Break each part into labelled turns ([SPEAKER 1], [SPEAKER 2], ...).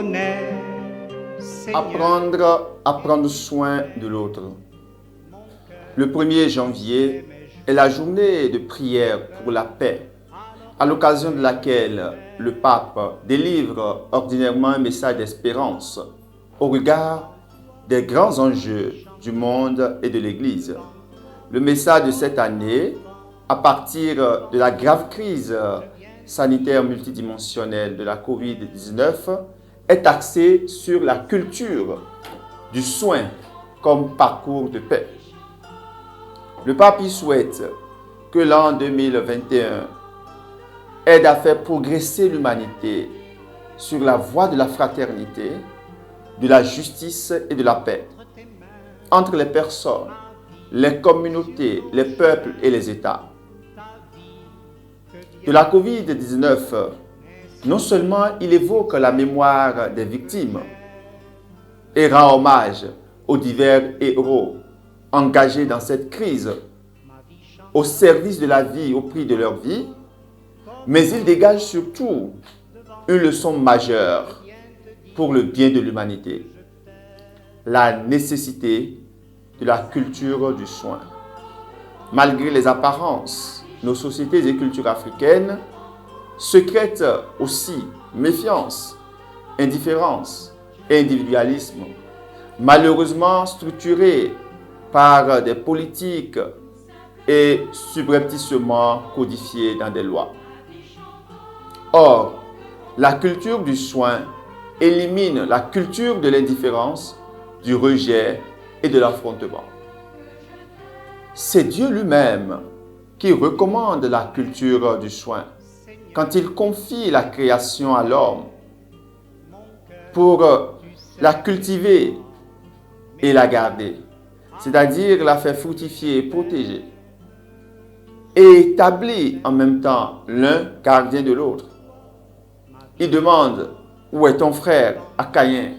[SPEAKER 1] connais, Seigneur.
[SPEAKER 2] À prendre soin de l'autre. Le 1er janvier est la journée de prière pour la paix, à l'occasion de laquelle le pape délivre ordinairement un message d'espérance au regard des grands enjeux du monde et de l'Église. Le message de cette année, à partir de la grave crise sanitaire multidimensionnelle de la COVID-19, est axé sur la culture du soin comme parcours de paix. Le pape y souhaite que l'an 2021 aide à faire progresser l'humanité sur la voie de la fraternité, de la justice et de la paix entre les personnes, les communautés, les peuples et les États. De la COVID-19, non seulement il évoque la mémoire des victimes et rend hommage aux divers héros engagés dans cette crise au service de la vie au prix de leur vie, mais il dégage surtout une leçon majeure pour le bien de l'humanité: la nécessité de la culture du soin. Malgré les apparences, nos sociétés et cultures africaines secrètent aussi méfiance, indifférence et individualisme, malheureusement structurés par des politiques et subrepticement codifiés dans des lois. Or, la culture du soin élimine la culture de l'indifférence, du rejet et de l'affrontement. C'est Dieu lui-même qui recommande la culture du soin quand il confie la création à l'homme pour la cultiver et la garder, c'est-à-dire la faire fructifier et protéger, et établit en même temps l'un gardien de l'autre. Il demande: où est ton frère à Caïn,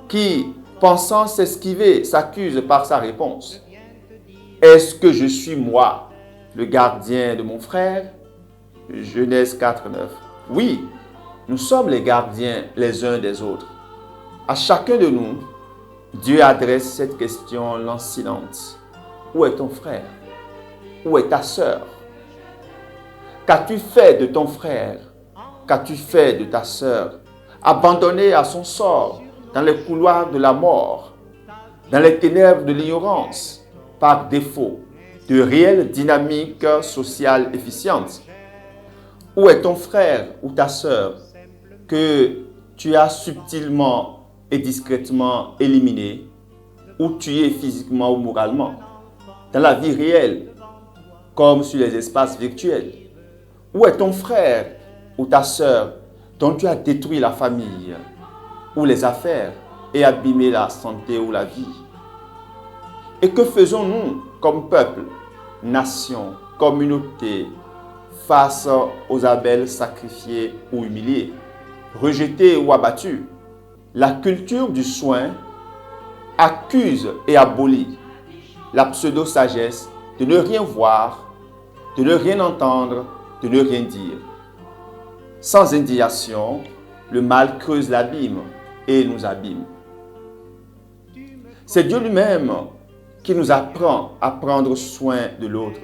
[SPEAKER 2] qui, pensant s'esquiver, s'accuse par sa réponse: est-ce que je suis moi le gardien de mon frère? Genèse 4:9. Oui, nous sommes les gardiens les uns des autres. À chacun de nous, Dieu adresse cette question lancinante: où est ton frère? Où est ta sœur? Qu'as-tu fait de ton frère? Qu'as-tu fait de ta sœur, abandonnée à son sort dans les couloirs de la mort, dans les ténèbres de l'ignorance, par défaut de réelle dynamique sociale efficiente? Où est ton frère ou ta sœur que tu as subtilement et discrètement éliminé ou tué physiquement ou moralement, dans la vie réelle comme sur les espaces virtuels? Où est ton frère ou ta sœur dont tu as détruit la famille ou les affaires et abîmé la santé ou la vie? Et que faisons-nous comme peuple, nation, communauté, face aux Abels sacrifiés ou humiliés, rejetés ou abattus? La culture du soin accuse et abolit la pseudo-sagesse de ne rien voir, de ne rien entendre, de ne rien dire. Sans indignation, le mal creuse l'abîme et nous abîme. C'est Dieu lui-même qui nous apprend à prendre soin de l'autre.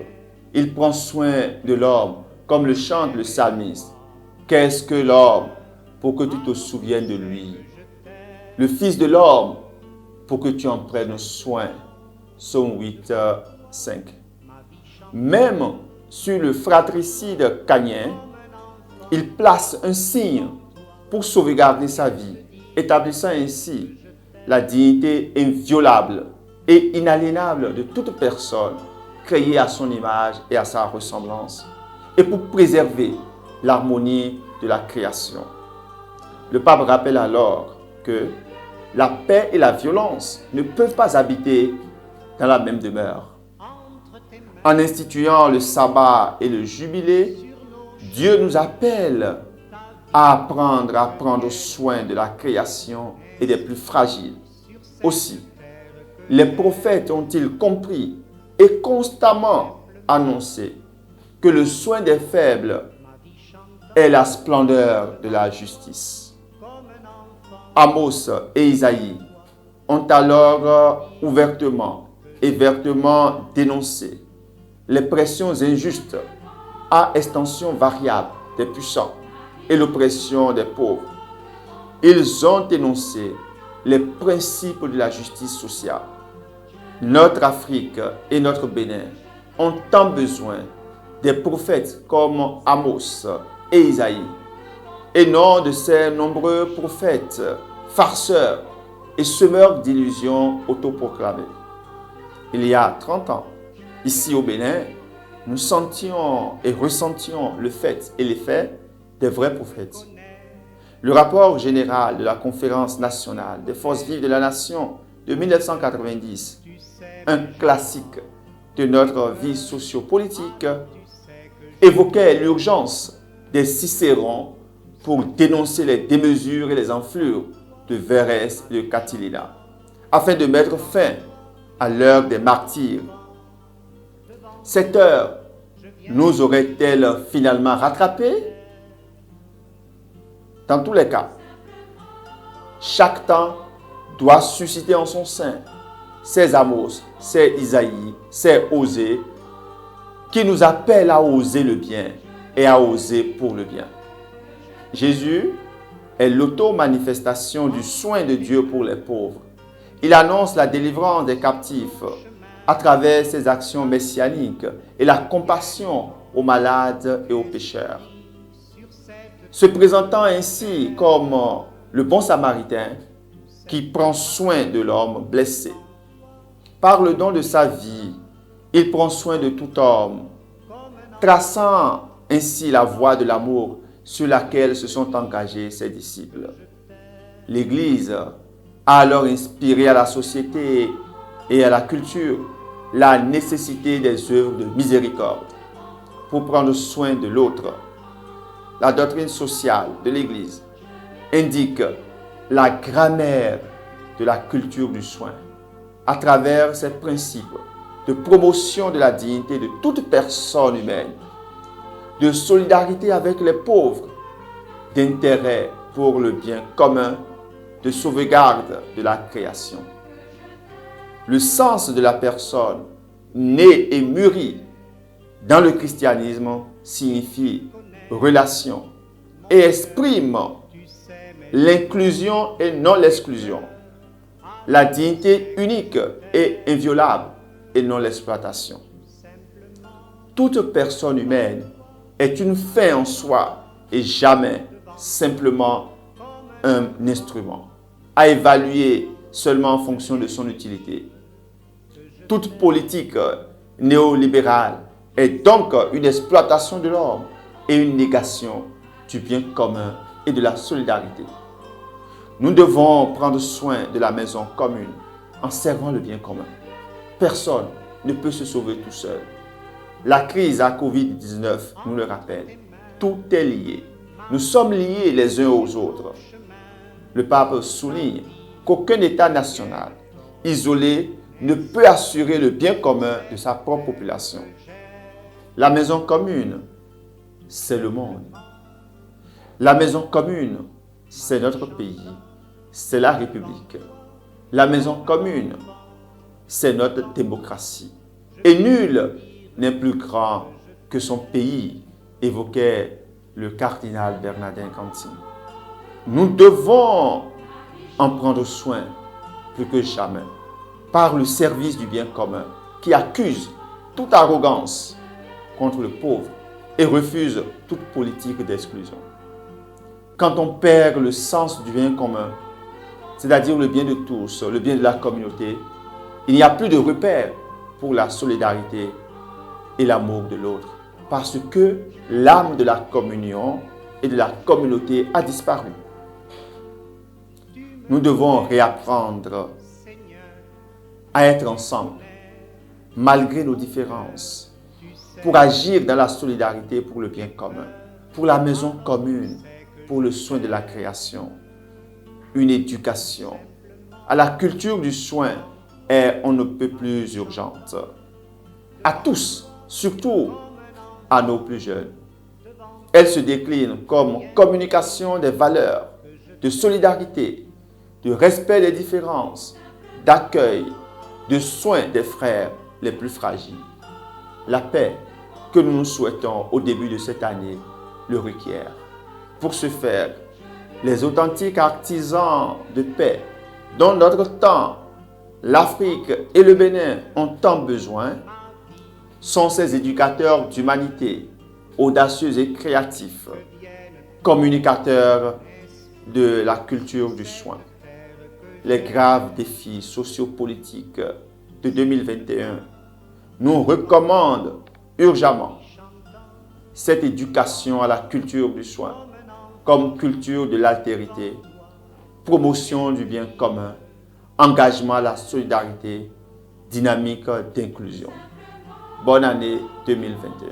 [SPEAKER 2] Il prend soin de l'homme, comme le chante le psalmiste. Qu'est-ce que l'homme pour que tu te souviennes de lui? Le Fils de l'homme pour que tu en prennes soin. Psaume 8, 5. Même sur le fratricide Caïn, il place un signe pour sauvegarder sa vie, établissant ainsi la dignité inviolable et inaliénable de toute personne créée à son image et à sa ressemblance, et pour préserver l'harmonie de la création. Le pape rappelle alors que la paix et la violence ne peuvent pas habiter dans la même demeure. En instituant le sabbat et le jubilé, Dieu nous appelle à apprendre à prendre soin de la création et des plus fragiles. Aussi, les prophètes ont-ils compris et constamment annoncé que le soin des faibles est la splendeur de la justice. Amos et Isaïe ont alors ouvertement et vertement dénoncé les pressions injustes à extension variable des puissants et l'oppression des pauvres. Ils ont énoncé les principes de la justice sociale. Notre Afrique et notre Bénin ont tant besoin des prophètes comme Amos et Isaïe, et non de ces nombreux prophètes farceurs et semeurs d'illusions autoproclamées. Il y a 30 ans, ici au Bénin, nous sentions et ressentions le fait et l'effet des vrais prophètes. Le rapport général de la Conférence nationale des forces vives de la nation de 1990, un classique de notre vie sociopolitique, évoquait l'urgence des Cicérons pour dénoncer les démesures et les enflures de Verrès et de Catilina, afin de mettre fin à l'heure des martyrs. Cette heure nous aurait-elle finalement rattrapés? Dans tous les cas, chaque temps doit susciter en son sein ces Amos, ces Isaïe, ces Osée, qui nous appellent à oser le bien et à oser pour le bien. Jésus est l'auto-manifestation du soin de Dieu pour les pauvres. Il annonce la délivrance des captifs à travers ses actions messianiques et la compassion aux malades et aux pécheurs. Se présentant ainsi comme le bon samaritain qui prend soin de l'homme blessé. Par le don de sa vie, il prend soin de tout homme, traçant ainsi la voie de l'amour sur laquelle se sont engagés ses disciples. L'Église a alors inspiré à la société et à la culture la nécessité des œuvres de miséricorde pour prendre soin de l'autre. La doctrine sociale de l'Église indique la grammaire de la culture du soin à travers ses principes de promotion de la dignité de toute personne humaine, de solidarité avec les pauvres, d'intérêt pour le bien commun, de sauvegarde de la création. Le sens de la personne née et mûrie dans le christianisme signifie relation et exprime l'inclusion et non l'exclusion, la dignité unique et inviolable et non l'exploitation. Toute personne humaine est une fin en soi et jamais simplement un instrument à évaluer seulement en fonction de son utilité. Toute politique néolibérale est donc une exploitation de l'homme et une négation du bien commun et de la solidarité. Nous devons prendre soin de la maison commune en servant le bien commun. Personne ne peut se sauver tout seul. La crise à Covid-19 nous le rappelle. Tout est lié. Nous sommes liés les uns aux autres. Le pape souligne qu'aucun État national isolé ne peut assurer le bien commun de sa propre population. La maison commune, c'est le monde. La maison commune, c'est notre pays, c'est la République. La maison commune, c'est notre démocratie. Et nul n'est plus grand que son pays, évoquait le cardinal Bernardin Cantine. Nous devons en prendre soin plus que jamais par le service du bien commun qui accuse toute arrogance contre le pauvre et refuse toute politique d'exclusion. Quand on perd le sens du bien commun, c'est-à-dire le bien de tous, le bien de la communauté, il n'y a plus de repère pour la solidarité et l'amour de l'autre, parce que l'âme de la communion et de la communauté a disparu. Nous devons réapprendre à être ensemble, malgré nos différences, pour agir dans la solidarité pour le bien commun, pour la maison commune, pour le soin de la création. Une éducation à la culture du soin est on ne peut plus urgente. À tous, surtout à nos plus jeunes. Elle se décline comme communication des valeurs de solidarité de respect des différences, d'accueil, de soins des frères les plus fragiles. La paix que nous nous souhaitons au début de cette année le requiert. Pour ce faire, les authentiques artisans de paix dont notre temps, l'Afrique et le Bénin ont tant besoin sont ces éducateurs d'humanité, audacieux et créatifs, communicateurs de la culture du soin. Les graves défis sociopolitiques de 2021 nous recommandent urgemment cette éducation à la culture du soin comme culture de l'altérité, promotion du bien commun, engagement à la solidarité, dynamique d'inclusion. Bonne année 2021.